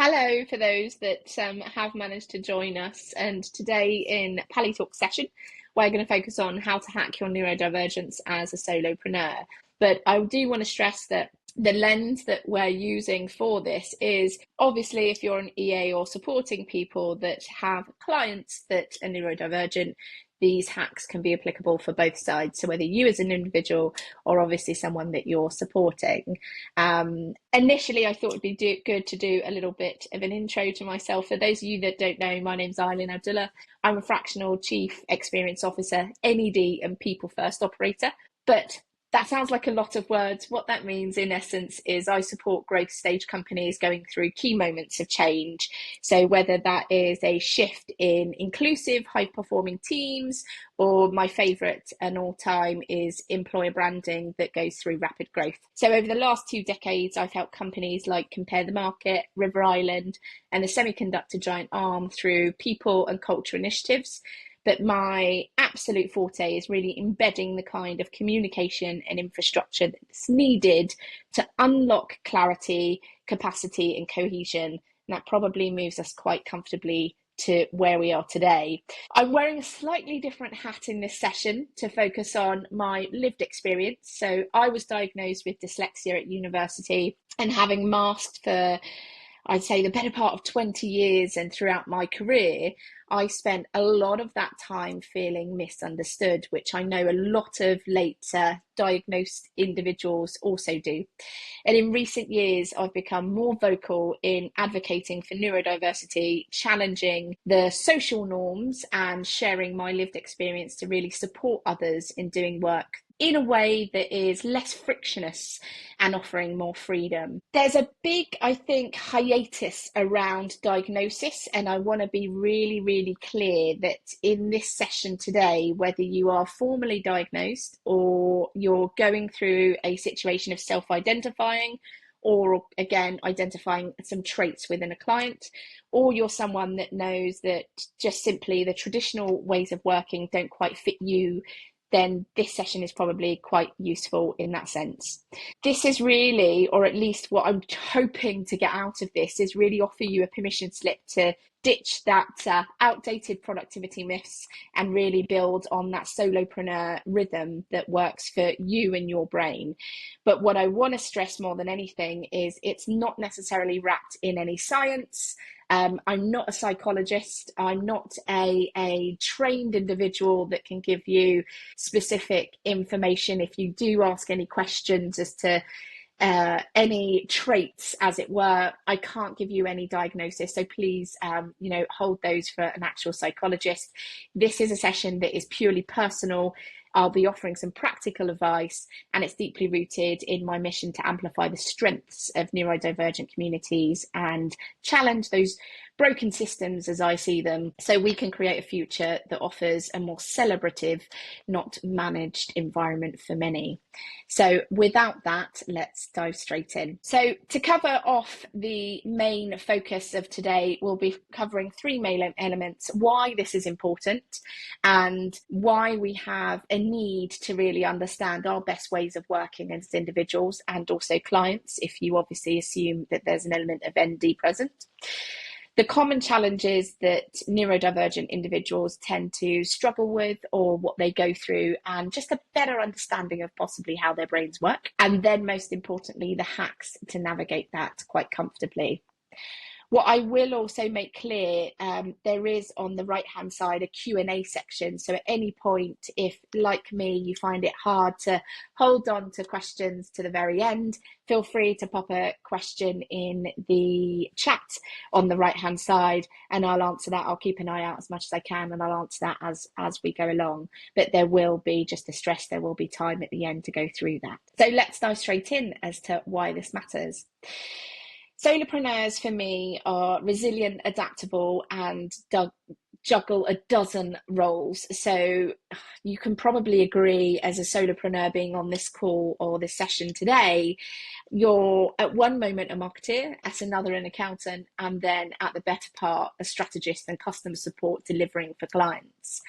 Hello for those that have managed to join us. And today in Pally Talk session, we're going to focus on how to hack your neurodivergence as a solopreneur. But I do want to stress that the lens that we're using for this is obviously if you're an EA or supporting people that have clients that are neurodivergent, these hacks can be applicable for both sides. So whether you as an individual or obviously someone that you're supporting. Initially, I thought it'd be good to do a little bit of an intro to myself. For those of you that don't know, my name's Aylin Abdullah. I'm a fractional Chief Experience Officer, NED and People First Operator. But that sounds like a lot of words. What that means in essence is I support growth stage companies going through key moments of change. So whether that is a shift in inclusive, high performing teams, or my favourite and all time is employer branding that goes through rapid growth. So over the last 2 decades, I've helped companies like Compare the Market, River Island, and the semiconductor giant Arm through people and culture initiatives. But my absolute forte is really embedding the kind of communication and infrastructure that's needed to unlock clarity, capacity, and cohesion. And that probably moves us quite comfortably to where we are today. I'm wearing a slightly different hat in this session to focus on my lived experience. So I was diagnosed with dyslexia at university, and having masked for, I'd say, the better part of 20 years and throughout my career, I spent a lot of that time feeling misunderstood, which I know a lot of later diagnosed individuals also do. And in recent years, I've become more vocal in advocating for neurodiversity, challenging the social norms and sharing my lived experience to really support others in doing work in a way that is less frictionless and offering more freedom. There's a big, I think, hiatus around diagnosis, and I want to be really clear that in this session today, whether you are formally diagnosed or you're going through a situation of self-identifying, or again, identifying some traits within a client, or you're someone that knows that just simply the traditional ways of working don't quite fit you, then this session is probably quite useful in that sense. This is really, or at least what I'm hoping to get out of this, is really offer you a permission slip to ditch that outdated productivity myths and really build on that solopreneur rhythm that works for you and your brain. But what I want to stress more than anything is it's not necessarily wrapped in any science. I'm not a psychologist. I'm not a trained individual that can give you specific information. If you do ask any questions as to any traits, as it were, I can't give you any diagnosis. So please, hold those for an actual psychologist. This is a session that is purely personal. I'll be offering some practical advice, and it's deeply rooted in my mission to amplify the strengths of neurodivergent communities and challenge those broken systems as I see them, so we can create a future that offers a more celebrative, not managed environment for many. So without that, let's dive straight in. So to cover off the main focus of today, we'll be covering 3 main elements: why this is important and why we have a need to really understand our best ways of working as individuals and also clients, if you obviously assume that there's an element of ND present. The common challenges that neurodivergent individuals tend to struggle with or what they go through, and just a better understanding of possibly how their brains work. And then most importantly, the hacks to navigate that quite comfortably. What I will also make clear, there is on the right-hand side a Q&A section. So at any point, if like me, you find it hard to hold on to questions to the very end, feel free to pop a question in the chat on the right-hand side and I'll answer that. I'll keep an eye out as much as I can and I'll answer that as we go along. But there will be, just to stress, there will be time at the end to go through that. So let's dive straight in as to why this matters. Solopreneurs for me are resilient, adaptable, and juggle a dozen roles. So you can probably agree, as a solopreneur being on this call or this session today, you're at one moment a marketeer, at another an accountant, and then at the better part a strategist and customer support delivering for clients.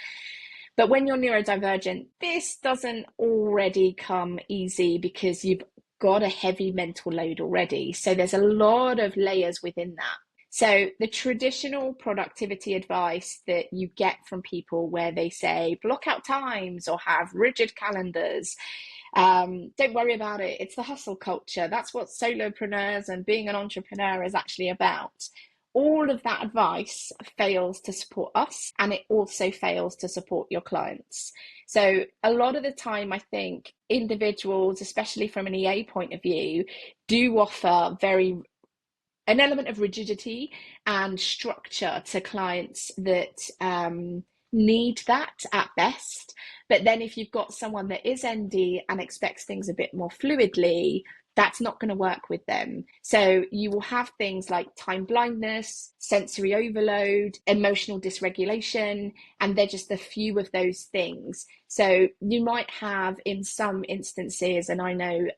But when you're neurodivergent, this doesn't already come easy because you've got a heavy mental load already. So there's a lot of layers within that. So the traditional productivity advice that you get from people where they say block out times or have rigid calendars, don't worry about it, it's the hustle culture. That's what solopreneurs and being an entrepreneur is actually about. All of that advice fails to support us, and it also fails to support your clients. So a lot of the time, I think individuals, especially from an EA point of view, do offer an element of rigidity and structure to clients that need that at best. But then if you've got someone that is ND and expects things a bit more fluidly, that's not going to work with them. So you will have things like time blindness, sensory overload, emotional dysregulation, and they're just a few of those things. So you might have in some instances, and I know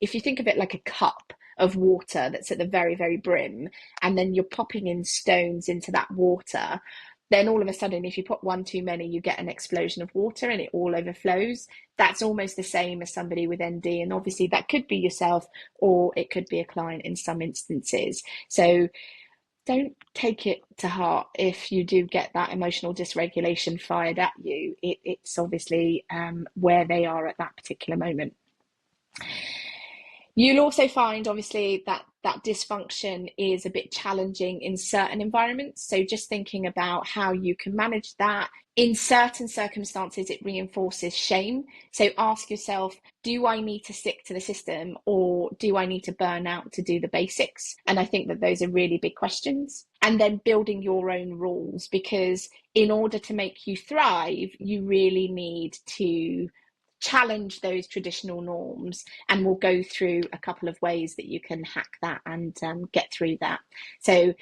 if you think of it like a cup of water that's at the very, very brim, and then you're popping in stones into that water, then all of a sudden, if you put one too many, you get an explosion of water and it all overflows. That's almost the same as somebody with ND. And obviously that could be yourself, or it could be a client in some instances. So don't take it to heart if you do get that emotional dysregulation fired at you. It's obviously where they are at that particular moment. You'll also find, obviously, that dysfunction is a bit challenging in certain environments. So just thinking about how you can manage that. In certain circumstances, it reinforces shame. So ask yourself, do I need to stick to the system, or do I need to burn out to do the basics? And I think that those are really big questions. And then building your own rules, because in order to make you thrive, you really need to challenge those traditional norms, and we'll go through a couple of ways that you can hack that and get through that. So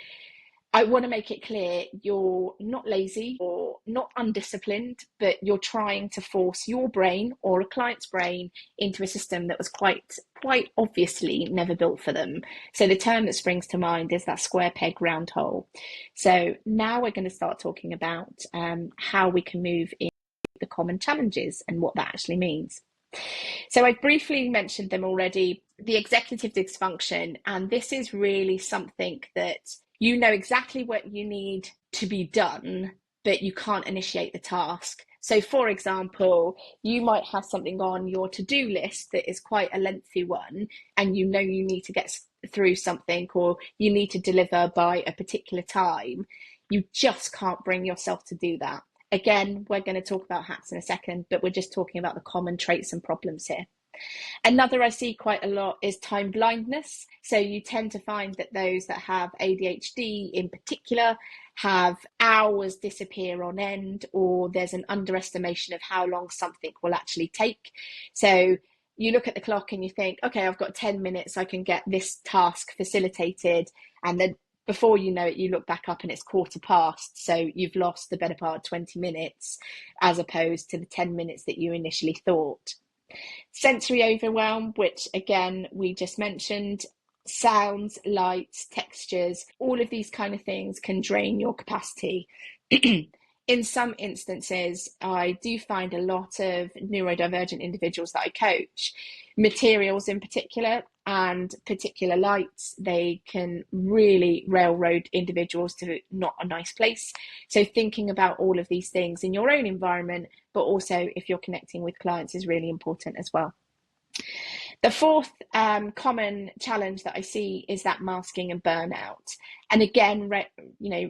I want to make it clear, you're not lazy or not undisciplined, but you're trying to force your brain or a client's brain into a system that was quite obviously never built for them. So the term that springs to mind is that square peg round hole. So now we're going to start talking about how we can move in the common challenges and what that actually means. So I briefly mentioned them already, the executive dysfunction, and this is really something that you know exactly what you need to be done, but you can't initiate the task. So for example, you might have something on your to-do list that is quite a lengthy one, and you know you need to get through something, or you need to deliver by a particular time. You just can't bring yourself to do that. Again, we're going to talk about hacks in a second, but we're just talking about the common traits and problems here. Another I see quite a lot is time blindness. So you tend to find that those that have ADHD in particular have hours disappear on end, or there's an underestimation of how long something will actually take. So you look at the clock and you think, okay, I've got 10 minutes, I can get this task facilitated. And then before you know it, you look back up and it's 15:15. So you've lost the better part of 20 minutes as opposed to the 10 minutes that you initially thought. Sensory overwhelm, which again, we just mentioned, sounds, lights, textures, all of these kind of things can drain your capacity. In some instances, I do find a lot of neurodivergent individuals that I coach, materials in particular and particular lights, they can really railroad individuals to not a nice place. So thinking about all of these things in your own environment, but also if you're connecting with clients, is really important as well. The fourth common challenge that I see is that masking and burnout. And again,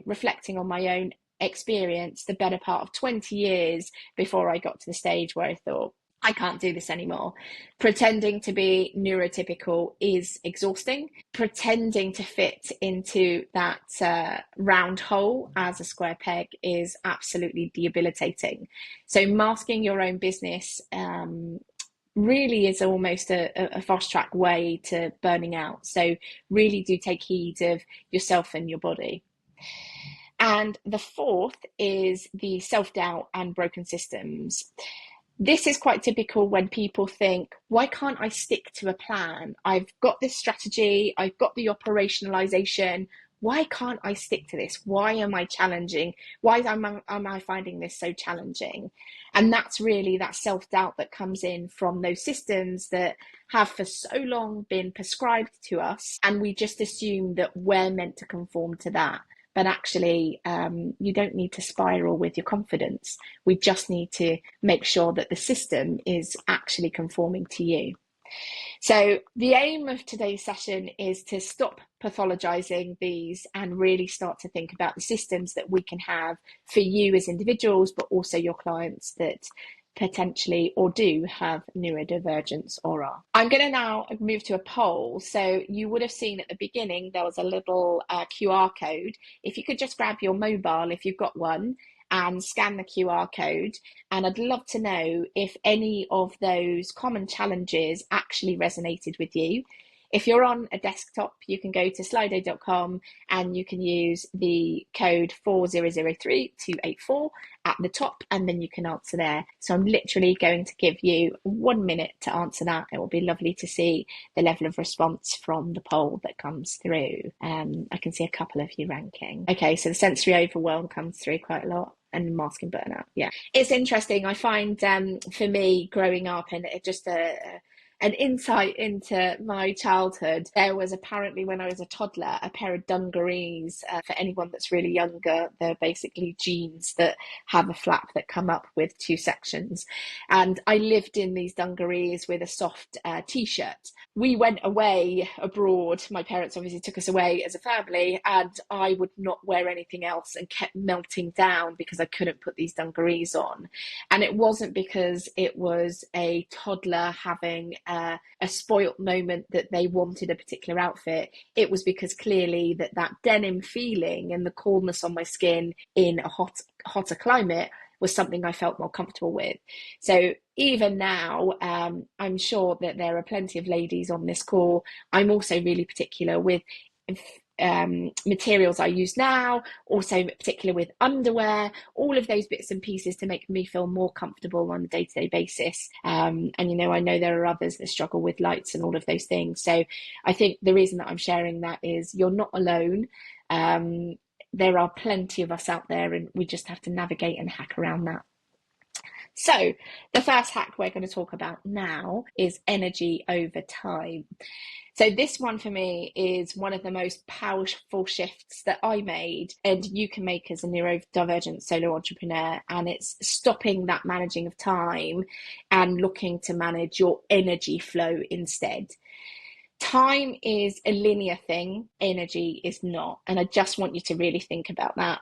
reflecting on my own experience, the better part of 20 years before I got to the stage where I thought, I can't do this anymore. Pretending to be neurotypical is exhausting. Pretending to fit into that round hole as a square peg is absolutely debilitating. So masking your own business really is almost a fast track way to burning out. So really do take heed of yourself and your body. And the fourth is the self-doubt and broken systems. This is quite typical when people think, why can't I stick to a plan? I've got this strategy, I've got the operationalization. why can't I stick to this? Why am I challenging? Why am I finding this so challenging? And that's really that self-doubt that comes in from those systems that have for so long been prescribed to us, and we just assume that we're meant to conform to that. But actually, you don't need to spiral with your confidence. We just need to make sure that the system is actually conforming to you. So the aim of today's session is to stop pathologizing these and really start to think about the systems that we can have for you as individuals, but also your clients that potentially or do have neurodivergence or are. I'm going to now move to a poll. So you would have seen at the beginning there was a little QR code. If you could just grab your mobile, if you've got one, and scan the QR code. And I'd love to know if any of those common challenges actually resonated with you. If you're on a desktop, you can go to slido.com and you can use the code 4003284 at the top, and then you can answer there. So I'm literally going to give you 1 minute to answer that. It will be lovely to see the level of response from the poll that comes through. I can see a couple of you ranking. Okay, so the sensory overwhelm comes through quite a lot. And masking burnout. Yeah, it's interesting. I find for me growing up, and it just an insight into my childhood, there was apparently when I was a toddler a pair of dungarees. For anyone that's really younger, they're basically jeans that have a flap that come up with two sections, and I lived in these dungarees with a soft t-shirt. We went away abroad, my parents obviously took us away as a family, and I would not wear anything else and kept melting down because I couldn't put these dungarees on. And it wasn't because it was a toddler having a spoilt moment that they wanted a particular outfit. It was because clearly that denim feeling and the coolness on my skin in a hotter climate was something I felt more comfortable with. So even now, I'm sure that there are plenty of ladies on this call. I'm also really particular with materials I use now, also particular with underwear, all of those bits and pieces to make me feel more comfortable on a day-to-day basis. And I know there are others that struggle with lights and all of those things. So I think the reason that I'm sharing that is you're not alone. There are plenty of us out there, and we just have to navigate and hack around that. So the first hack we're going to talk about now is energy over time. So this one for me is one of the most powerful shifts that I made and you can make as a neurodivergent solo entrepreneur, and it's stopping that managing of time and looking to manage your energy flow instead. Time is a linear thing, energy is not, and I just want you to really think about that.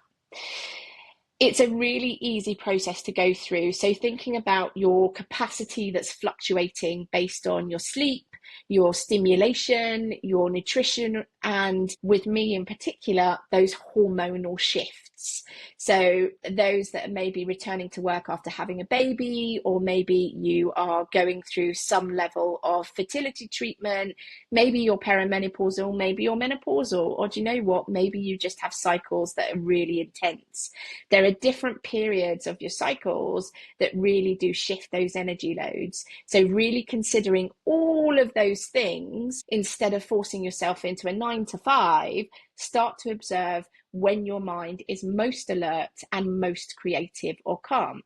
It's a really easy process to go through. So thinking about your capacity that's fluctuating based on your sleep, your stimulation, your nutrition, and with me in particular, those hormonal shifts. So those that may be returning to work after having a baby, or maybe you are going through some level of fertility treatment, maybe you're perimenopausal, maybe you're menopausal, or do you know what, maybe you just have cycles that are really intense. There are different periods of your cycles that really do shift those energy loads. So really considering all of those things, instead of forcing yourself into a 9 to 5, start to observe when your mind is most alert and most creative or calm.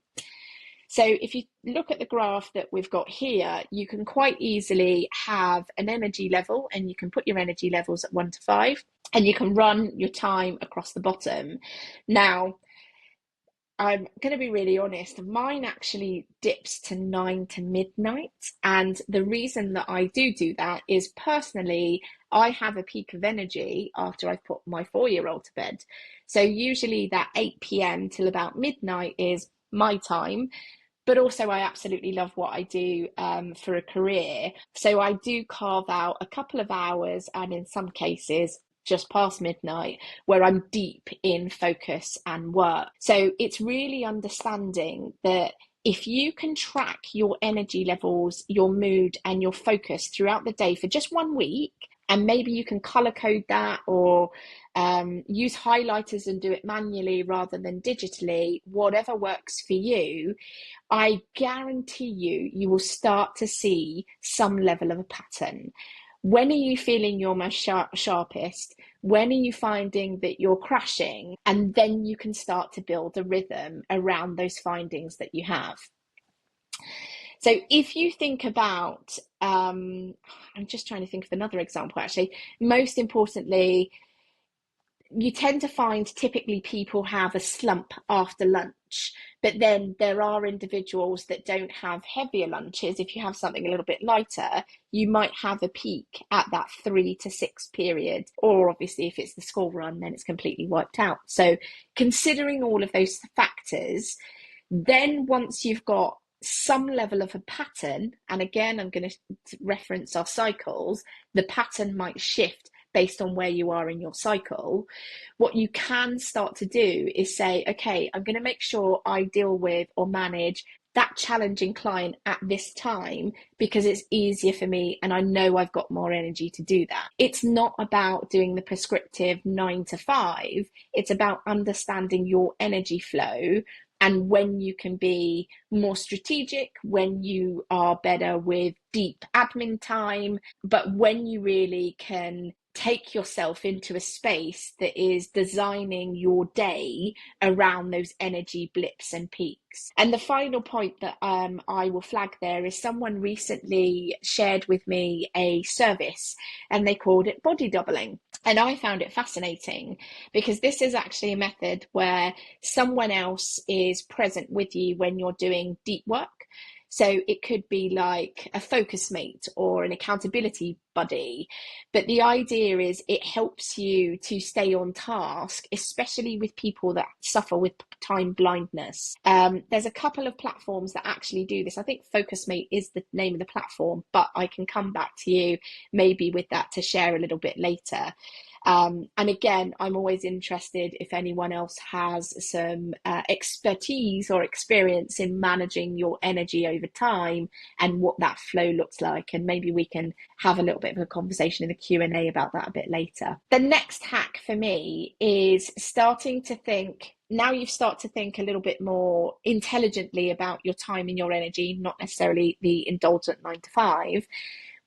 So if you look at the graph that we've got here, you can quite easily have an energy level, and you can put your energy levels at 1 to 5, and you can run your time across the bottom. Now, I'm going to be really honest, mine actually dips to 9 to midnight. And the reason that I do that is personally, I have a peak of energy after I've put my 4-year-old to bed. So usually that 8 p.m. till about midnight is my time. But also I absolutely love what I do for a career. So I do carve out a couple of hours, and in some cases, just past midnight, where I'm deep in focus and work. So it's really understanding that if you can track your energy levels, your mood and your focus throughout the day for just 1 week, and maybe you can color code that or use highlighters and do it manually rather than digitally, whatever works for you, I guarantee you will start to see some level of a pattern. When are you feeling your most sharpest? When are you finding that you're crashing? And then you can start to build a rhythm around those findings that you have. So if you think about, I'm just trying to think of another example actually. Most importantly, you tend to find typically people have a slump after lunch, but then there are individuals that don't have heavier lunches. If you have something a little bit lighter, you might have a peak at that 3 to 6 period, or obviously if it's the school run, then it's completely wiped out. So considering all of those factors, then once you've got some level of a pattern, and again, I'm going to reference our cycles, the pattern might shift based on where you are in your cycle. What you can start to do is say, okay, I'm going to make sure I deal with or manage that challenging client at this time because it's easier for me and I know I've got more energy to do that. It's not about doing the prescriptive 9 to 5. It's about understanding your energy flow and when you can be more strategic, when you are better with deep admin time, but when you really can take yourself into a space that is designing your day around those energy blips and peaks. And the final point that I will flag there is someone recently shared with me a service and they called it body doubling. And I found it fascinating because this is actually a method where someone else is present with you when you're doing deep work. So it could be like a focus mate or an accountability buddy. But the idea is it helps you to stay on task, especially with people that suffer with time blindness. There's a couple of platforms that actually do this. I think Focus Mate is the name of the platform, but I can come back to you maybe with that to share a little bit later. And again, I'm always interested if anyone else has some expertise or experience in managing your energy over time and what that flow looks like. And maybe we can have a little bit of a conversation in the Q&A about that a bit later. The next hack for me is starting to think, now you've started to think a little bit more intelligently about your time and your energy, not necessarily the indulgent 9 to 5.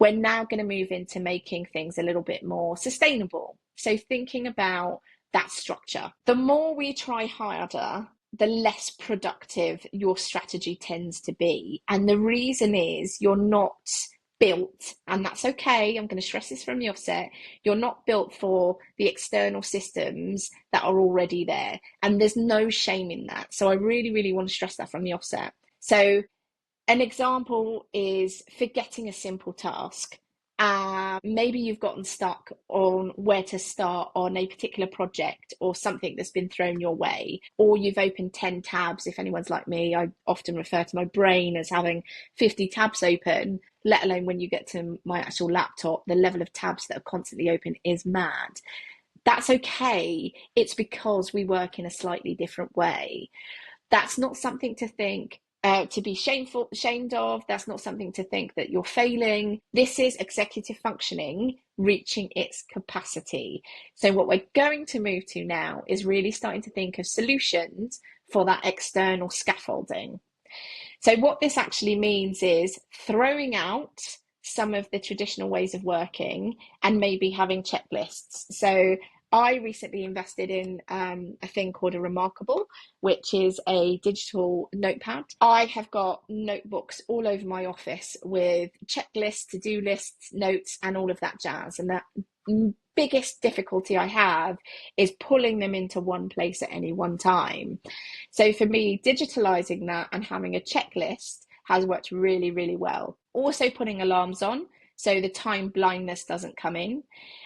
We're now going to move into making things a little bit more sustainable. So thinking about that structure. The more we try harder, the less productive your strategy tends to be. And the reason is you're not built, and that's okay, I'm going to stress this from the offset, you're not built for the external systems that are already there. And there's no shame in that. So I really, really want to stress that from the offset. So an example is forgetting a simple task. Maybe you've gotten stuck on where to start on a particular project or something that's been thrown your way, or you've opened 10 tabs. If anyone's like me, I often refer to my brain as having 50 tabs open, let alone when you get to my actual laptop, the level of tabs that are constantly open is mad. That's okay. It's because we work in a slightly different way. That's not something to think to be ashamed of. That's not something to think that you're failing. This is executive functioning reaching its capacity. So what we're going to move to now is really starting to think of solutions for that external scaffolding. So what this actually means is throwing out some of the traditional ways of working and maybe having checklists. So I recently invested in a thing called a Remarkable, which is a digital notepad. I have got notebooks all over my office with checklists, to-do lists, notes, and all of that jazz. And the biggest difficulty I have is pulling them into one place at any one time. So for me, digitalizing that and having a checklist has worked really, really well. Also putting alarms on so the time blindness doesn't come in,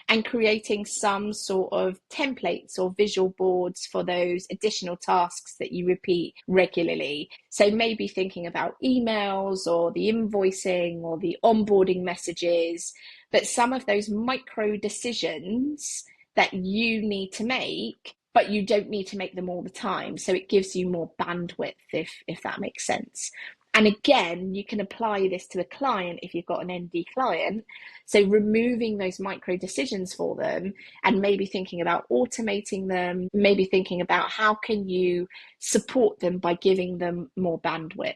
and creating some sort of templates or visual boards for those additional tasks that you repeat regularly. So maybe thinking about emails or the invoicing or the onboarding messages, but some of those micro decisions that you need to make, but you don't need to make them all the time. So it gives you more bandwidth, if that makes sense. And again, you can apply this to a client if you've got an ND client. So removing those micro decisions for them and maybe thinking about automating them, maybe thinking about how can you support them by giving them more bandwidth.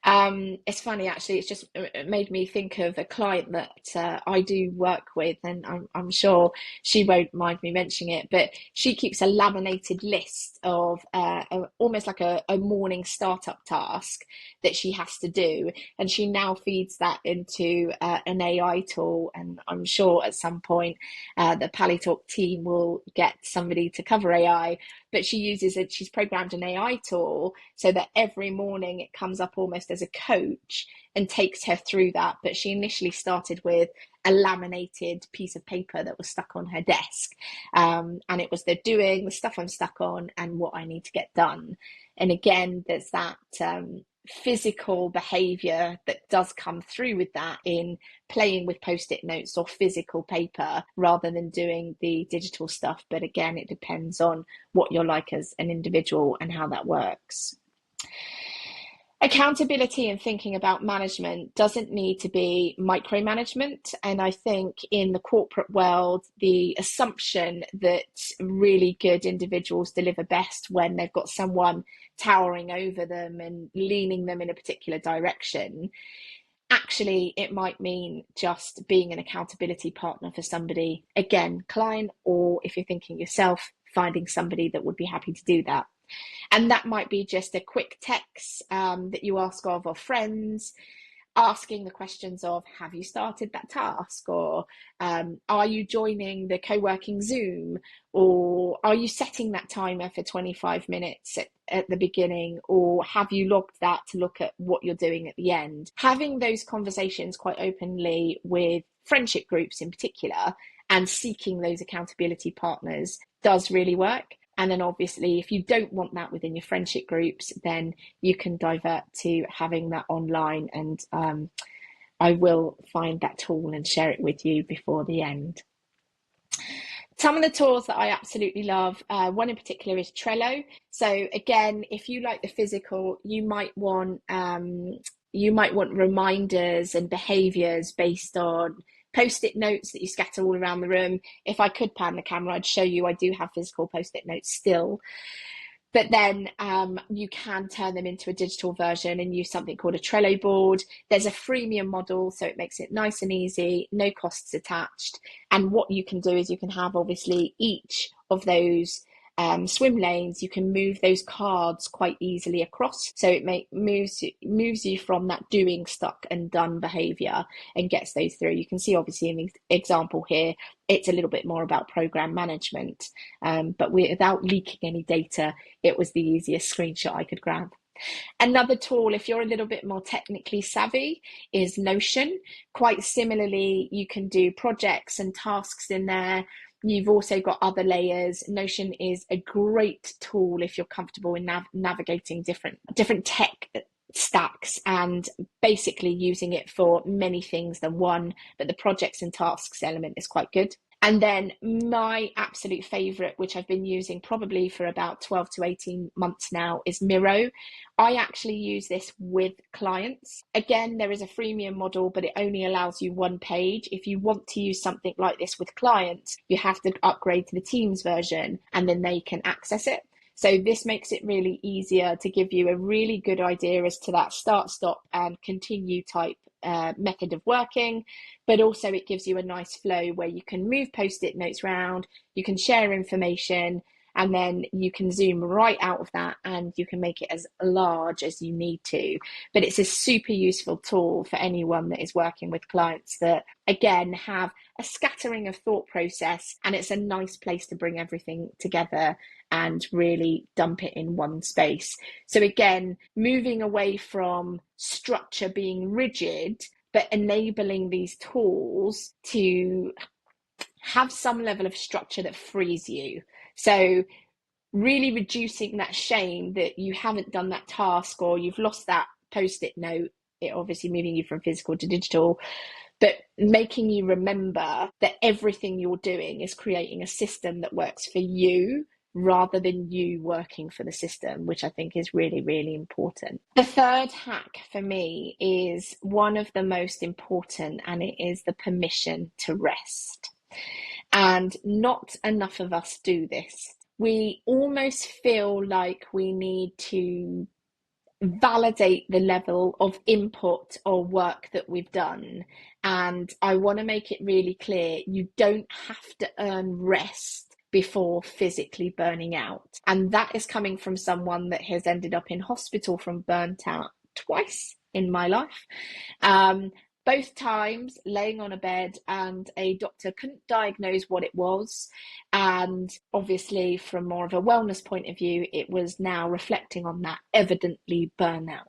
It's funny, actually. It's just it made me think of a client that I do work with, and I'm sure she won't mind me mentioning it. But she keeps a laminated list of almost like a morning startup task that she has to do, and she now feeds that into an AI tool. And I'm sure at some point the Palitalk team will get somebody to cover AI. But she uses it. She's programmed an AI tool so that every morning it comes up almost as a coach and takes her through that. But she initially started with a laminated piece of paper that was stuck on her desk. And it was the stuff I'm stuck on, and what I need to get done. And again, there's that physical behavior that does come through with that in playing with post-it notes or physical paper rather than doing the digital stuff. But again, it depends on what you're like as an individual and how that works. Accountability and thinking about management doesn't need to be micromanagement. And I think in the corporate world, the assumption that really good individuals deliver best when they've got someone towering over them and leaning them in a particular direction. Actually, it might mean just being an accountability partner for somebody, again, client, or if you're thinking yourself, finding somebody that would be happy to do that. And that might be just a quick text that you ask of friends, asking the questions of, have you started that task? Or are you joining the co-working Zoom? Or are you setting that timer for 25 minutes at the beginning? Or have you logged that to look at what you're doing at the end? Having those conversations quite openly with friendship groups in particular, and seeking those accountability partners does really work. And then obviously, if you don't want that within your friendship groups, then you can divert to having that online. And I will find that tool and share it with you before the end. Some of the tools that I absolutely love, one in particular is Trello. So again, if you like the physical, you might want reminders and behaviors based on post-it notes that you scatter all around the room. If I could pan the camera, I'd show you I do have physical post-it notes still. But then you can turn them into a digital version and use something called a Trello board. There's a freemium model, so it makes it nice and easy, no costs attached. And what you can do is you can have obviously each of those swim lanes, you can move those cards quite easily across. So it moves you from that doing, stuck and done behavior and gets those through. You can see obviously in the example here, it's a little bit more about program management, but without leaking any data, it was the easiest screenshot I could grab. Another tool, if you're a little bit more technically savvy, is Notion. Quite similarly, you can do projects and tasks in there. You've also got other layers. Notion is a great tool if you're comfortable in navigating different tech stacks and basically using it for many things than one, but the projects and tasks element is quite good. And then my absolute favorite, which I've been using probably for about 12 to 18 months now, is Miro. I actually use this with clients. Again, there is a freemium model, but it only allows you one page. If you want to use something like this with clients, you have to upgrade to the Teams version and then they can access it. So this makes it really easier to give you a really good idea as to that start, stop and continue type method of working, but also it gives you a nice flow where you can move post-it notes around, you can share information, and then you can zoom right out of that and you can make it as large as you need to. But it's a super useful tool for anyone that is working with clients that, again, have a scattering of thought process, and it's a nice place to bring everything together and really dump it in one space. So again, moving away from structure being rigid, but enabling these tools to have some level of structure that frees you. So really reducing that shame that you haven't done that task or you've lost that post-it note, it obviously moving you from physical to digital, but making you remember that everything you're doing is creating a system that works for you rather than you working for the system, which I think is really, really important. The third hack for me is one of the most important, and it is the permission to rest. And not enough of us do this. We almost feel like we need to validate the level of input or work that we've done. And I want to make it really clear, you don't have to earn rest before physically burning out. And that is coming from someone that has ended up in hospital from burnt out twice in my life. Both times laying on a bed and a doctor couldn't diagnose what it was. And obviously, from more of a wellness point of view, it was now reflecting on that, evidently burnout.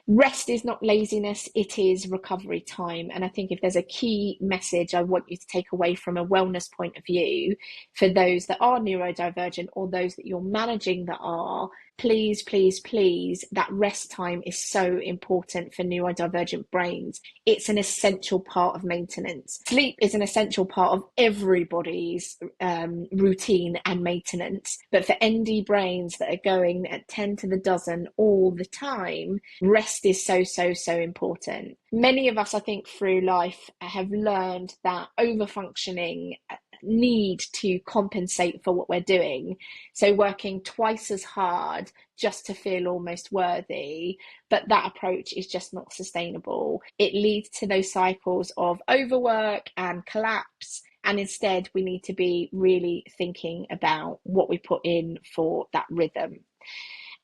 Rest is not laziness, it is recovery time. And I think if there's a key message I want you to take away from a wellness point of view, for those that are neurodivergent or those that you're managing that are, please, please, please, that rest time is so important for neurodivergent brains. It's an essential part of maintenance. Sleep is an essential part of everybody's routine and maintenance. But for ND brains that are going at 10 to the dozen all the time, rest is so, so, so important. Many of us, I think, through life have learned that overfunctioning need to compensate for what we're doing. So working twice as hard just to feel almost worthy, but that approach is just not sustainable. It leads to those cycles of overwork and collapse. And instead, we need to be really thinking about what we put in for that rhythm.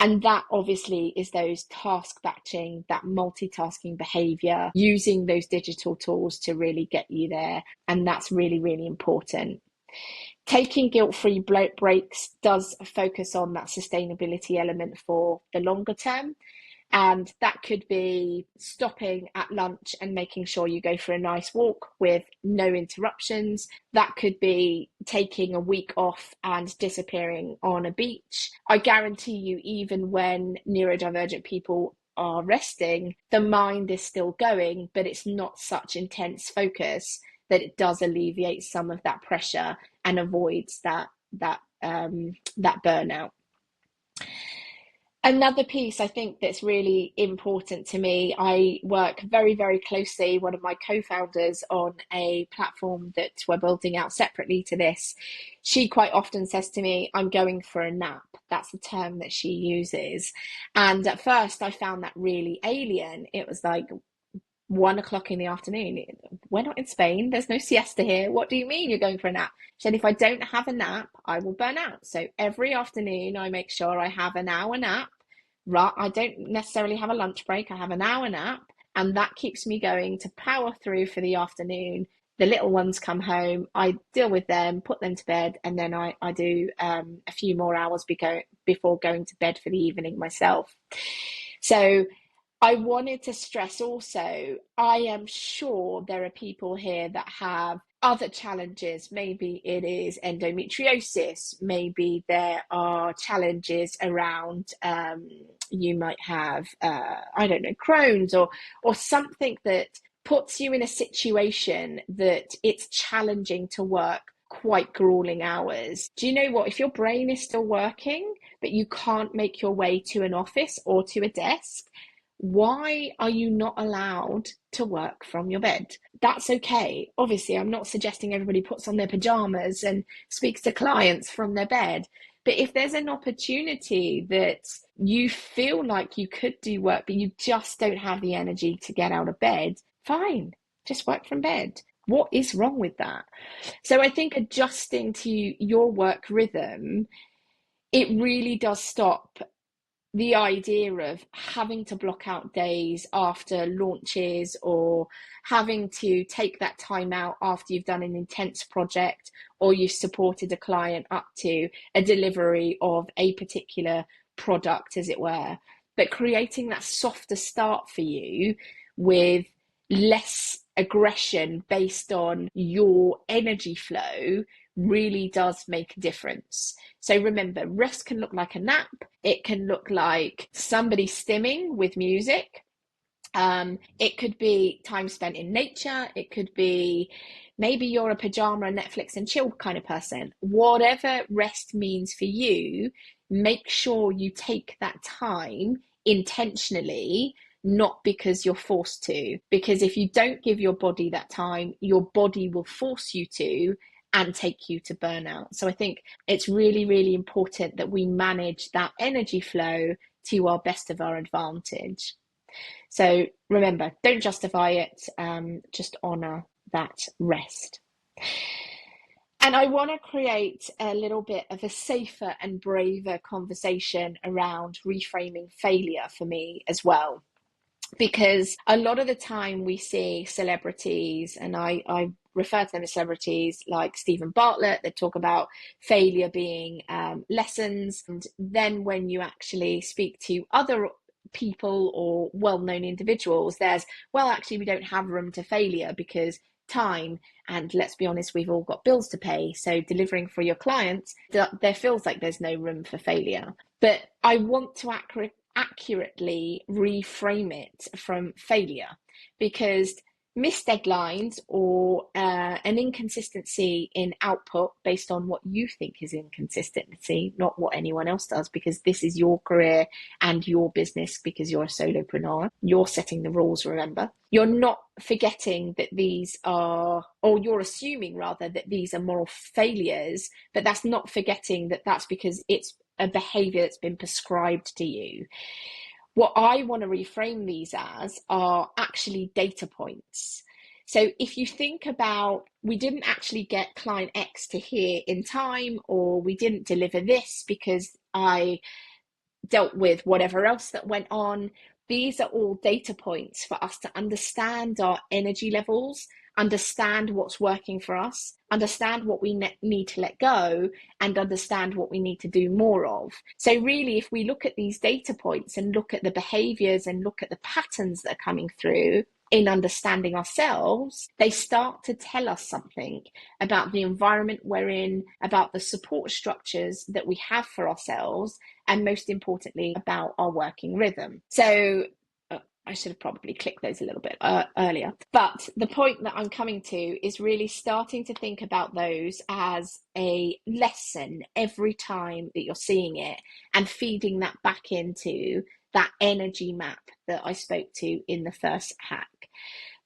And that obviously is those task batching, that multitasking behavior, using those digital tools to really get you there. And that's really, really important. Taking guilt-free breaks does focus on that sustainability element for the longer term. And that could be stopping at lunch and making sure you go for a nice walk with no interruptions. That could be taking a week off and disappearing on a beach. I guarantee you, even when neurodivergent people are resting, the mind is still going, but it's not such intense focus that it does alleviate some of that pressure and avoids that burnout. Another piece I think that's really important to me, I work very, very closely, one of my co-founders, on a platform that we're building out separately to this. She quite often says to me, I'm going for a nap. That's the term that she uses. And at first I found that really alien. It was like 1 o'clock in the afternoon. We're not in Spain. There's no siesta here. What do you mean you're going for a nap? She said, if I don't have a nap, I will burn out. So every afternoon I make sure I have an hour nap. Right, I don't necessarily have a lunch break. I have an hour nap, and that keeps me going to power through for the afternoon. The little ones come home, I deal with them, put them to bed, and then I do a few more hours before going to bed for the evening myself. So I wanted to stress also, I am sure there are people here that have other challenges. Maybe it is endometriosis. Maybe there are challenges around, you might have, I don't know, Crohn's or something that puts you in a situation that it's challenging to work quite grueling hours. Do you know what? If your brain is still working, but you can't make your way to an office or to a desk, why are you not allowed to work from your bed? That's okay. Obviously, I'm not suggesting everybody puts on their pajamas and speaks to clients from their bed. But if there's an opportunity that you feel like you could do work, but you just don't have the energy to get out of bed, fine, just work from bed. What is wrong with that? So I think adjusting to your work rhythm, it really does stop the idea of having to block out days after launches or having to take that time out after you've done an intense project or you've supported a client up to a delivery of a particular product, as it were. But creating that softer start for you with less aggression based on your energy flow really does make a difference. So remember, rest can look like a nap. It can look like somebody stimming with music. It could be time spent in nature. It could be maybe you're a pajama and Netflix and chill kind of person. Whatever rest means for you, make sure you take that time intentionally, not because you're forced to. Because if you don't give your body that time, your body will force you to and take you to burnout. So I think it's really, really important that we manage that energy flow to our best of our advantage. So remember, don't justify it, just honor that rest. And I want to create a little bit of a safer and braver conversation around reframing failure for me as well. Because a lot of the time we see celebrities, and I refer to them as celebrities, like Stephen Bartlett, that talk about failure being lessons. And then when you actually speak to other people or well-known individuals, there's, well, actually, we don't have room to failure because time, and let's be honest, we've all got bills to pay. So delivering for your clients, there feels like there's no room for failure. But I want to accurately reframe it from failure, because missed deadlines or an inconsistency in output based on what you think is inconsistency, not what anyone else does, because this is your career and your business, because you're a solopreneur. You're setting the rules, remember. You're not forgetting that these are, or you're assuming rather that these are moral failures, but that's not forgetting that that's because it's a behavior that's been prescribed to you. What I want to reframe these as are actually data points. So if you think about, we didn't actually get client X to here in time, or we didn't deliver this because I dealt with whatever else that went on. These are all data points for us to understand our energy levels, understand what's working for us, understand what we need to let go, and understand what we need to do more of. So really, if we look at these data points and look at the behaviors and look at the patterns that are coming through in understanding ourselves, they start to tell us something about the environment we're in, about the support structures that we have for ourselves, and most importantly, about our working rhythm. So I should have probably clicked those a little bit earlier. But the point that I'm coming to is really starting to think about those as a lesson every time that you're seeing it, and feeding that back into that energy map that I spoke to in the first hack.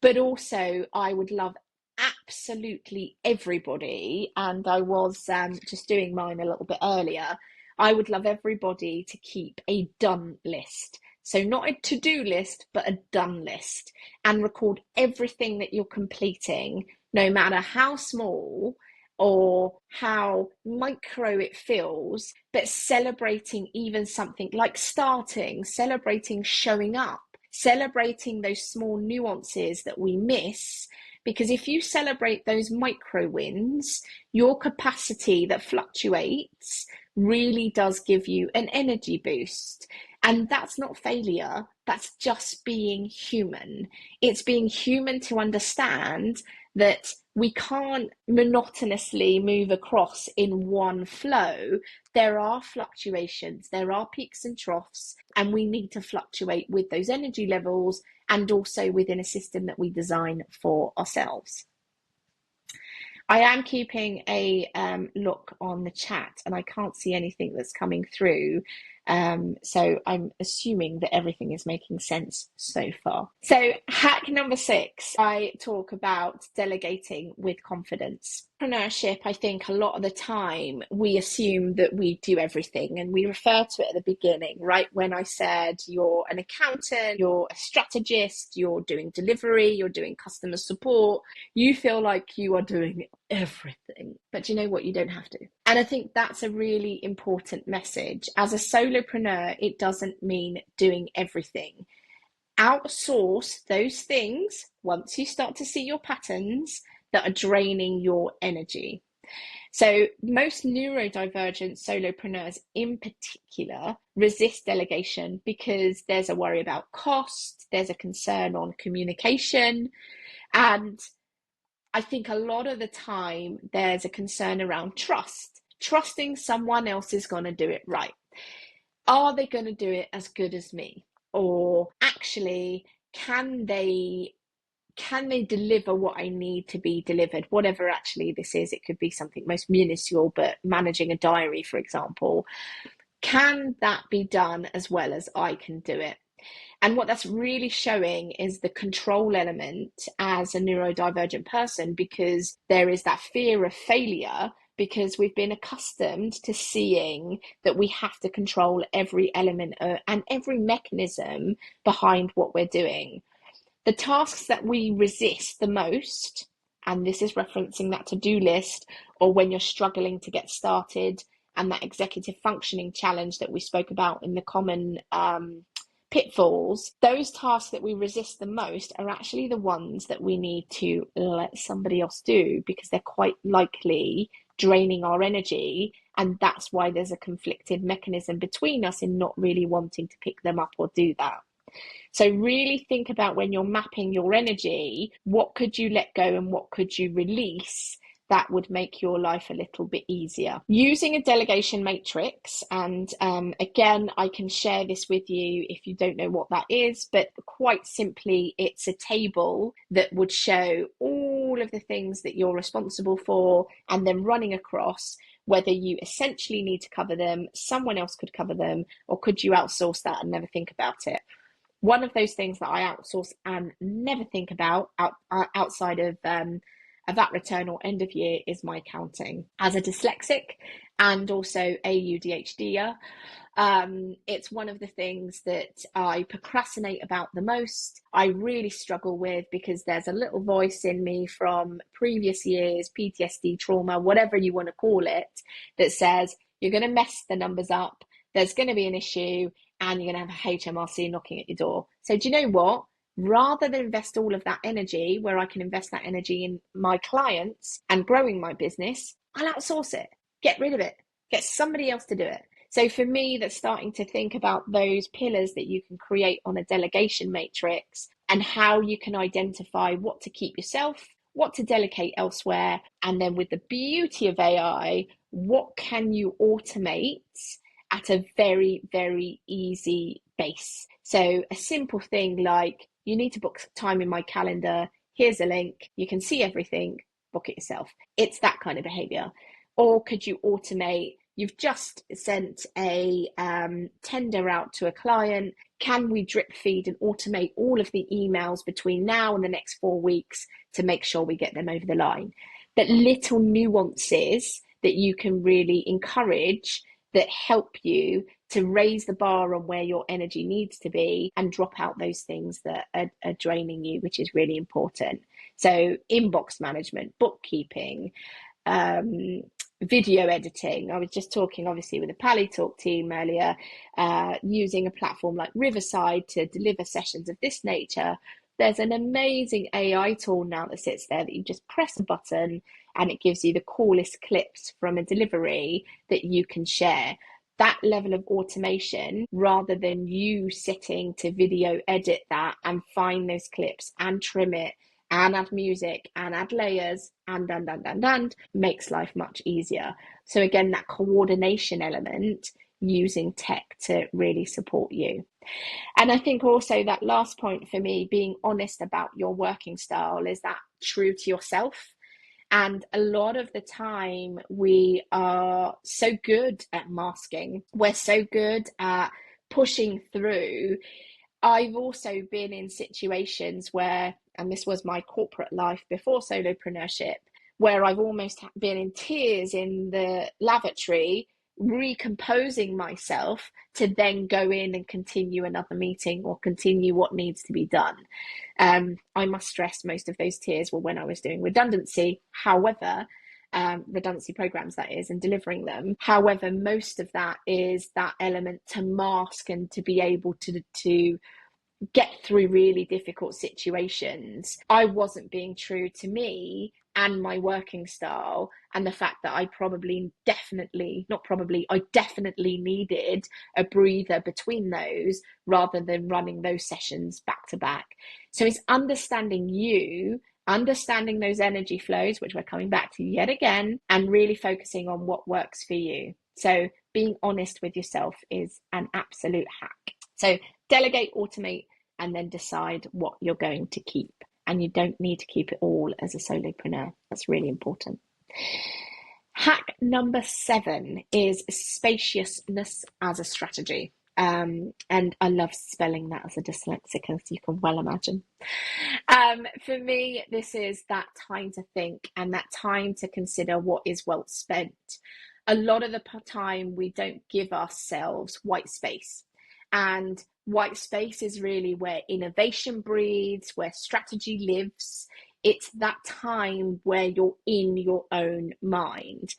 But also, I would love absolutely everybody, and I was just doing mine a little bit earlier, I would love everybody to keep a done list. So not a to-do list, but a done list, and record everything that you're completing, no matter how small or how micro it feels, but celebrating even something like starting, celebrating showing up, celebrating those small nuances that we miss. Because if you celebrate those micro wins, your capacity that fluctuates really does give you an energy boost. And that's not failure, that's just being human. It's being human to understand that we can't monotonously move across in one flow. There are fluctuations, there are peaks and troughs, and we need to fluctuate with those energy levels, and also within a system that we design for ourselves. I am keeping a look on the chat, and I can't see anything that's coming through. So I'm assuming that everything is making sense so far. So hack number 6, I talk about delegating with confidence. Entrepreneurship, I think a lot of the time we assume that we do everything, and we refer to it at the beginning, right? When I said you're an accountant, you're a strategist, you're doing delivery, you're doing customer support, you feel like you are doing everything. But you know what? You don't have to. And I think that's a really important message. As a solopreneur, it doesn't mean doing everything. Outsource those things once you start to see your patterns that are draining your energy. So most neurodivergent solopreneurs in particular resist delegation because there's a worry about cost, there's a concern on communication, and I think a lot of the time there's a concern around trusting someone else is going to do it right. Are they going to do it as good as me? Or actually, can they deliver what I need to be delivered? Whatever actually this is, it could be something most minuscule, but managing a diary, for example. Can that be done as well as I can do it? And what that's really showing is the control element as a neurodivergent person, because there is that fear of failure, because we've been accustomed to seeing that we have to control every element and every mechanism behind what we're doing. The tasks that we resist the most, and this is referencing that to-do list, or when you're struggling to get started, and that executive functioning challenge that we spoke about in the common pitfalls, those tasks that we resist the most are actually the ones that we need to let somebody else do, because they're quite likely draining our energy, and that's why there's a conflicted mechanism between us in not really wanting to pick them up or do that. So really think about, when you're mapping your energy, what could you let go and what could you release that would make your life a little bit easier. Using a delegation matrix, and again, I can share this with you if you don't know what that is, but quite simply, it's a table that would show all of the things that you're responsible for, and then running across whether you essentially need to cover them, someone else could cover them, or could you outsource that and never think about it. One of those things that I outsource and never think about outside of that return or end of year is my accounting. As a dyslexic and also ADHDer, it's one of the things that I procrastinate about the most. I really struggle with, because there's a little voice in me from previous years, PTSD, trauma, whatever you want to call it, that says you're going to mess the numbers up, there's going to be an issue, and you're going to have a HMRC knocking at your door. So do you know what? Rather than invest all of that energy where I can invest that energy in my clients and growing my business, I'll outsource it, get rid of it, get somebody else to do it. So for me, that's starting to think about those pillars that you can create on a delegation matrix, and how you can identify what to keep yourself, what to delegate elsewhere, and then with the beauty of AI, what can you automate at a very, very easy base. So a simple thing like, you need to book time in my calendar, here's a link, you can see everything, book it yourself. It's that kind of behavior. Or could you automate, you've just sent a tender out to a client, can we drip feed and automate all of the emails between now and the next 4 weeks to make sure we get them over the line? That little nuances that you can really encourage that help you to raise the bar on where your energy needs to be, and drop out those things that are draining you, which is really important. So inbox management, bookkeeping, video editing. I was just talking obviously with the PaliTalk team earlier, using a platform like Riverside to deliver sessions of this nature. There's an amazing AI tool now that sits there that you just press a button and it gives you the coolest clips from a delivery that you can share. That level of automation, rather than you sitting to video edit that and find those clips and trim it and add music and add layers and makes life much easier. So again, that coordination element, using tech to really support you. And I think also that last point for me, being honest about your working style, is that true to yourself. And a lot of the time we are so good at masking, we're so good at pushing through. I've also been in situations where, and this was my corporate life before solopreneurship, where I've almost been in tears in the lavatory, recomposing myself to then go in and continue another meeting or continue what needs to be done. I must stress most of those tears were when I was doing redundancy. However, redundancy programs, that is, and delivering them. However, most of that is that element to mask and to be able to get through really difficult situations. I wasn't being true to me and my working style, and the fact that I definitely needed a breather between those, rather than running those sessions back to back. So it's understanding you, understanding those energy flows, which we're coming back to yet again, and really focusing on what works for you. So being honest with yourself is an absolute hack. So delegate, automate, and then decide what you're going to keep. And you don't need to keep it all as a solopreneur. That's really important. Hack number 7 is spaciousness as a strategy. And I love spelling that as a dyslexic, as you can well imagine. For me, this is that time to think and that time to consider what is well spent. A lot of the time, we don't give ourselves white space. And white space is really where innovation breathes, where strategy lives. It's that time where you're in your own mind.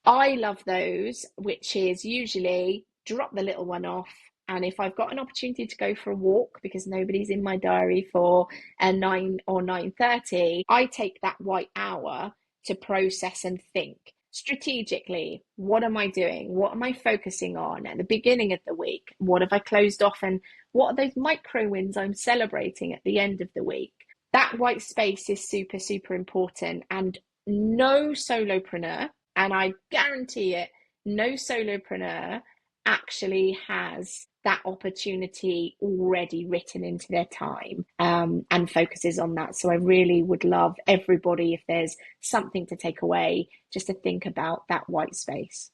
I love those, which is usually drop the little one off. And if I've got an opportunity to go for a walk because nobody's in my diary for a 9 or 9:30, I take that white hour to process and think strategically. What am I doing? What am I focusing on at the beginning of the week? What have I closed off? And what are those micro wins I'm celebrating at the end of the week? That white space is super, super important. And no solopreneur, and I guarantee it, no solopreneur actually has that opportunity already written into their time, and focuses on that. So I really would love everybody, if there's something to take away, just to think about that white space.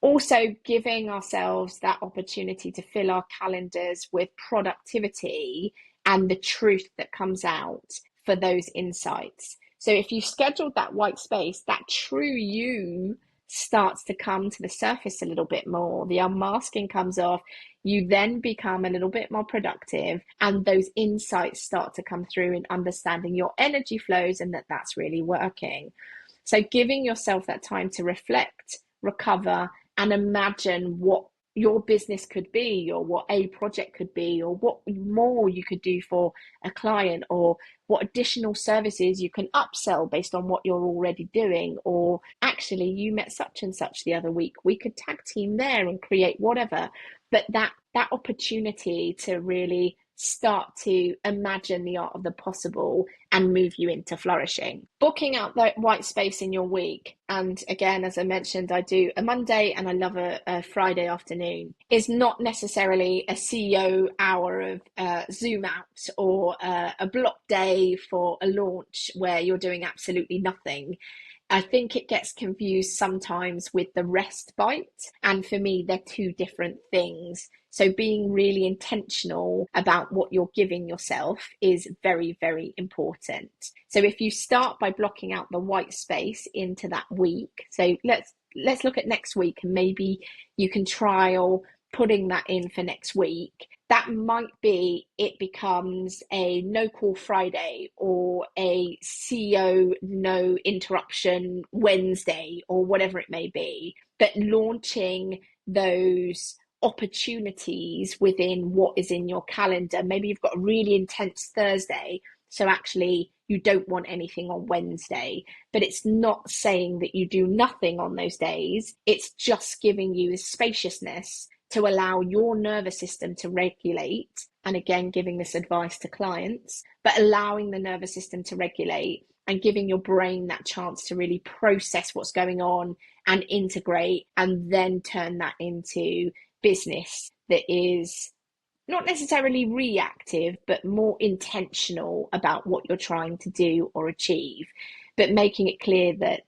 Also, giving ourselves that opportunity to fill our calendars with productivity and the truth that comes out for those insights. So if you scheduled that white space, that true you starts to come to the surface a little bit more. The unmasking comes off. You then become a little bit more productive, and those insights start to come through in understanding your energy flows and that that's really working. So giving yourself that time to reflect, recover, and imagine what your business could be, or what a project could be, or what more you could do for a client, or what additional services you can upsell based on what you're already doing. Or actually, you met such and such the other week, we could tag team there and create whatever. But that opportunity to really start to imagine the art of the possible and move you into flourishing. Booking out that white space in your week, and again, as I mentioned, I do a Monday and I love a Friday afternoon, is not necessarily a CEO hour of Zoom out, or a block day for a launch where you're doing absolutely nothing. I think it gets confused sometimes with the rest bite. And for me, they're two different things. So being really intentional about what you're giving yourself is very, very important. So if you start by blocking out the white space into that week, so let's look at next week, and maybe you can trial putting that in for next week. That might be, it becomes a no call Friday, or a CEO no interruption Wednesday, or whatever it may be. But launching those opportunities within what is in your calendar. Maybe you've got a really intense Thursday, so actually you don't want anything on Wednesday, but it's not saying that you do nothing on those days. It's just giving you the spaciousness to allow your nervous system to regulate. And again, giving this advice to clients, but allowing the nervous system to regulate and giving your brain that chance to really process what's going on and integrate, and then turn that into business that is not necessarily reactive, but more intentional about what you're trying to do or achieve, but making it clear that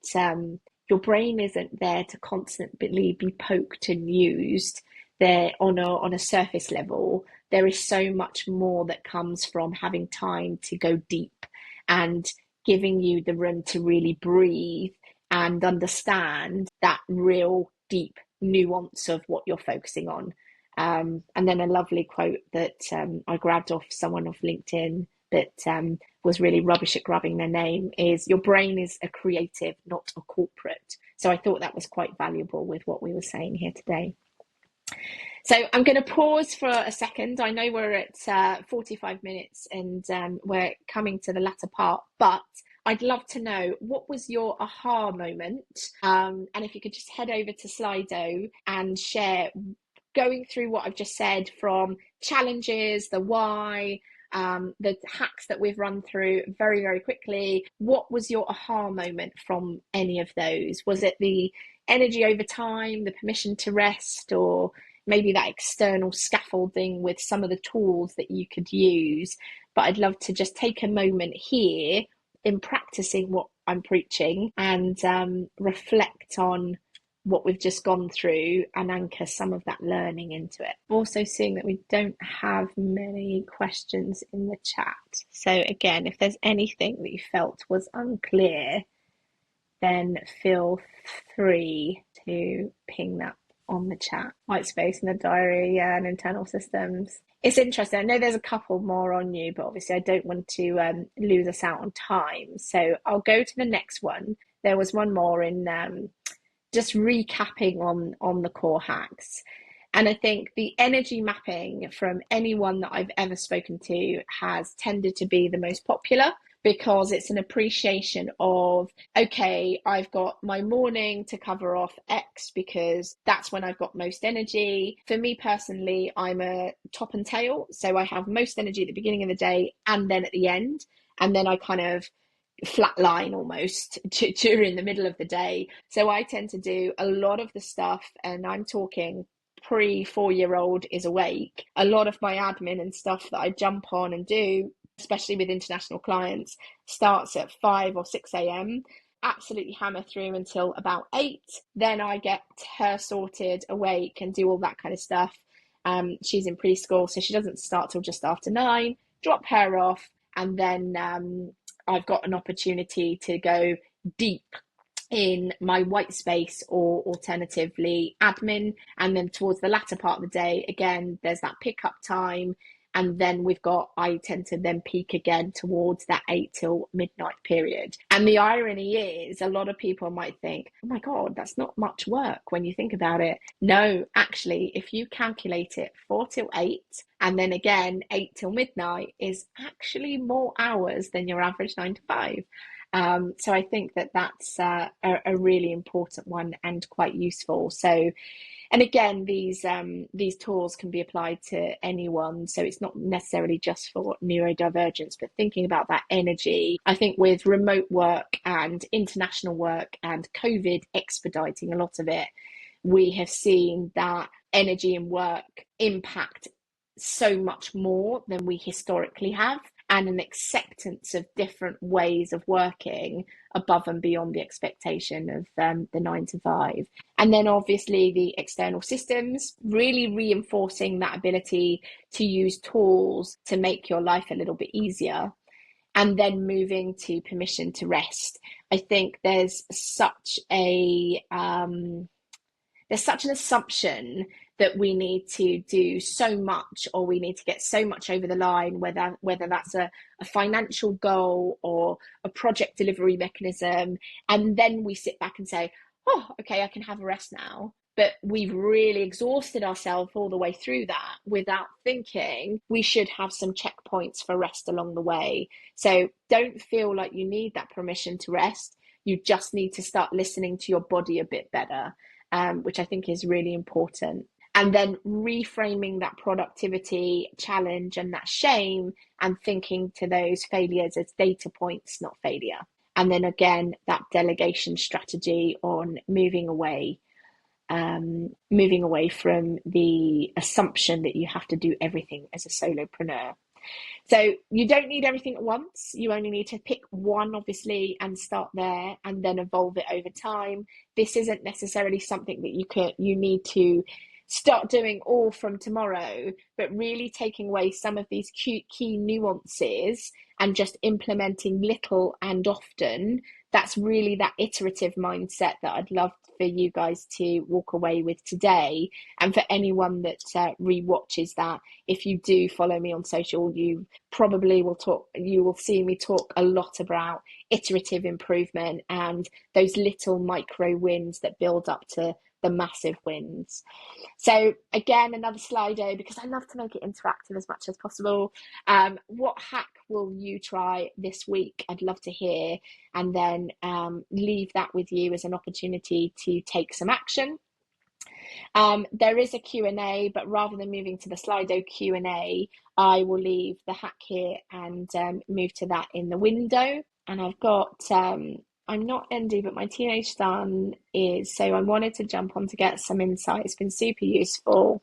your brain isn't there to constantly be poked and used there on a surface level. There is so much more that comes from having time to go deep and giving you the room to really breathe and understand that real deep nuance of what you're focusing on. And then a lovely quote that I grabbed off someone off LinkedIn that was really rubbish at grabbing their name is, your brain is a creative, not a corporate. So I thought that was quite valuable with what we were saying here today. So I'm going to pause for a second. I know we're at 45 minutes and we're coming to the latter part, but I'd love to know, what was your aha moment? And if you could just head over to Slido and share, going through what I've just said, from challenges, the why, the hacks that we've run through very, very quickly. What was your aha moment from any of those? Was it the energy over time, the permission to rest, or maybe that external scaffolding with some of the tools that you could use? But I'd love to just take a moment here in practicing what I'm preaching and reflect on what we've just gone through and anchor some of that learning into it. Also seeing that we don't have many questions in the chat. So again, if there's anything that you felt was unclear, then feel free to ping that on the chat. White space in the diary, and internal systems. It's interesting. I know there's a couple more on you, but obviously I don't want to lose us out on time. So I'll go to the next one. There was one more in just recapping on the core hacks. And I think the energy mapping from anyone that I've ever spoken to has tended to be the most popular, because it's an appreciation of, okay, I've got my morning to cover off X because that's when I've got most energy. For me personally, I'm a top and tail. So I have most energy at the beginning of the day and then at the end. And then I kind of flatline almost during the middle of the day. So I tend to do a lot of the stuff, and I'm talking pre-4-year-old is awake. A lot of my admin and stuff that I jump on and do, especially with international clients, starts at 5 or 6 a.m. Absolutely hammer through until about 8. Then I get her sorted, awake, and do all that kind of stuff. She's in preschool, so she doesn't start till just after 9. Drop her off, and then I've got an opportunity to go deep in my white space, or alternatively admin. And then towards the latter part of the day, again, there's that pickup time. And then I tend to then peak again towards that 8 till midnight period. And the irony is, a lot of people might think, oh my God, that's not much work when you think about it. No, actually, if you calculate it, 4 till 8, and then again, 8 till midnight is actually more hours than your average 9 to 5. So I think that that's a really important one and quite useful. So, and again, these tools can be applied to anyone. So it's not necessarily just for neurodivergence, but thinking about that energy. I think with remote work and international work and COVID expediting a lot of it, we have seen that energy and work impact so much more than we historically have, and an acceptance of different ways of working above and beyond the expectation of the 9 to 5. And then obviously the external systems, really reinforcing that ability to use tools to make your life a little bit easier. And then moving to permission to rest. I think there's such an assumption that we need to do so much, or we need to get so much over the line, whether that's a financial goal or a project delivery mechanism. And then we sit back and say, oh, okay, I can have a rest now. But we've really exhausted ourselves all the way through that without thinking we should have some checkpoints for rest along the way. So don't feel like you need that permission to rest. You just need to start listening to your body a bit better, which I think is really important. And then reframing that productivity challenge and that shame, and thinking to those failures as data points, not failure. And then again, that delegation strategy on moving away from the assumption that you have to do everything as a solopreneur. So you don't need everything at once. You only need to pick one, obviously, and start there, and then evolve it over time. This isn't necessarily something that you need to start doing all from tomorrow, but really taking away some of these key nuances and just implementing little and often. That's really that iterative mindset that I'd love for you guys to walk away with today. And for anyone that rewatches that, if you do follow me on social, you will see me talk a lot about iterative improvement and those little micro wins that build up to the massive wins. So again, another Slido, because I love to make it interactive as much as possible. What hack will you try this week? I'd love to hear, and then leave that with you as an opportunity to take some action. There is a Q&A, but rather than moving to the Slido Q&A, I will leave the hack here and move to that in the window. And I've got I'm not Andy, but my teenage son is, so I wanted to jump on to get some insight. It's been super useful.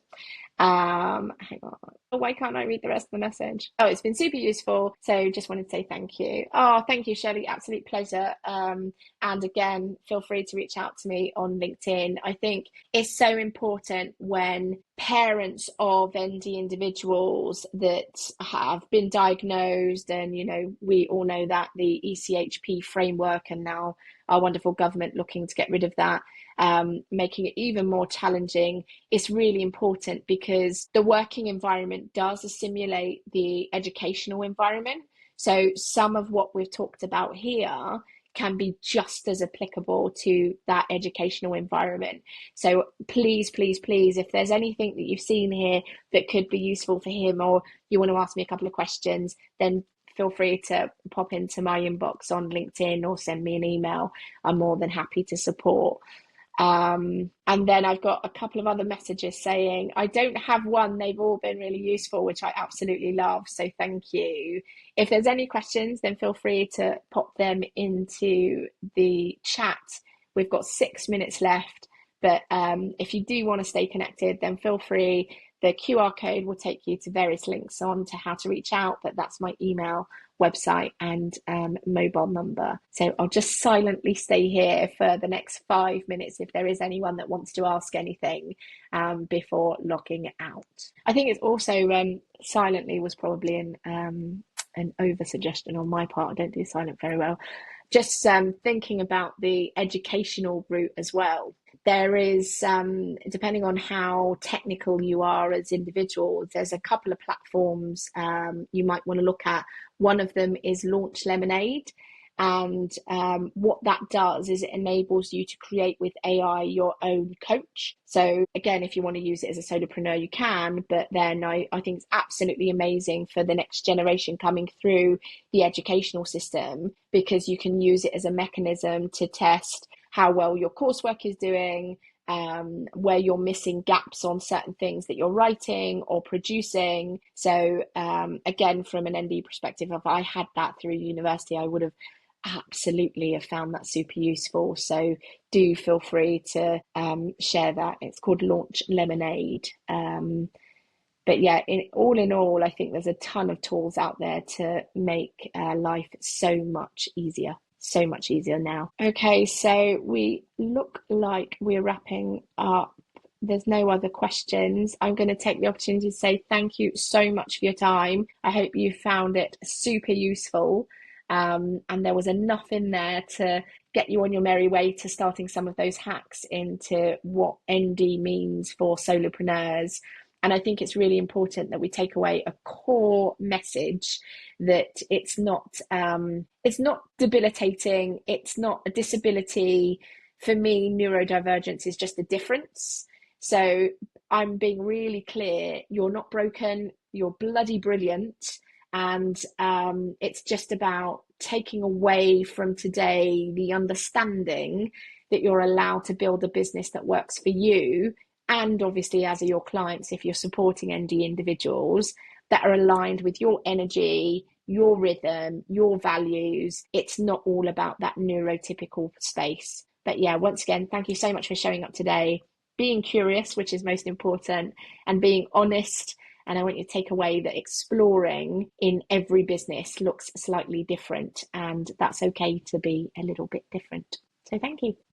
Hang on. Oh, why can't I read the rest of the message? Oh, it's been super useful. So just wanted to say thank you. Oh, thank you, Shirley. Absolute pleasure. And again, feel free to reach out to me on LinkedIn. I think it's so important when parents of ND individuals that have been diagnosed, and we all know that the ECHP framework, and now our wonderful government looking to get rid of that, making it even more challenging. It's really important because the working environment does assimilate the educational environment. So some of what we've talked about here can be just as applicable to that educational environment. So please, please, please, if there's anything that you've seen here that could be useful for him, or you want to ask me a couple of questions, then feel free to pop into my inbox on LinkedIn or send me an email. I'm more than happy to support. And then I've got a couple of other messages saying, I don't have one, they've all been really useful, which I absolutely love. So thank you. If there's any questions, then feel free to pop them into the chat. We've got 6 minutes left, but if you do want to stay connected, then feel free. The QR code will take you to various links on to how to reach out, but that's my email, website, and mobile number. So I'll just silently stay here for the next 5 minutes if there is anyone that wants to ask anything before logging out. I think it's also silently was probably an over suggestion on my part. I don't do silent very well. Just thinking about the educational route as well. There is, depending on how technical you are as individuals, there's a couple of platforms you might want to look at. One of them is Launch Lemonade. And what that does is it enables you to create with AI your own coach. So again, if you want to use it as a solopreneur, you can, but then I think it's absolutely amazing for the next generation coming through the educational system, because you can use it as a mechanism to test how well your coursework is doing, where you're missing gaps on certain things that you're writing or producing. So again, from an ND perspective, if I had that through university, I would have absolutely have found that super useful. So do feel free to share that. It's called Launch Lemonade. But yeah, all in all, I think there's a ton of tools out there to make life so much easier now. Okay, so we look like we're wrapping up. There's no other questions. I'm going to take the opportunity to say thank you so much for your time. I hope you found it super useful. And there was enough in there to get you on your merry way to starting some of those hacks into what ND means for solopreneurs. And I think it's really important that we take away a core message that it's not debilitating. It's not a disability. For me, neurodivergence is just a difference. So I'm being really clear. You're not broken. You're bloody brilliant. And it's just about taking away from today the understanding that you're allowed to build a business that works for you. And obviously, as are your clients, if you're supporting ND individuals that are aligned with your energy, your rhythm, your values. It's not all about that neurotypical space. But yeah, once again, thank you so much for showing up today, being curious, which is most important, and being honest. And I want you to take away that exploring in every business looks slightly different, and that's okay to be a little bit different. So thank you.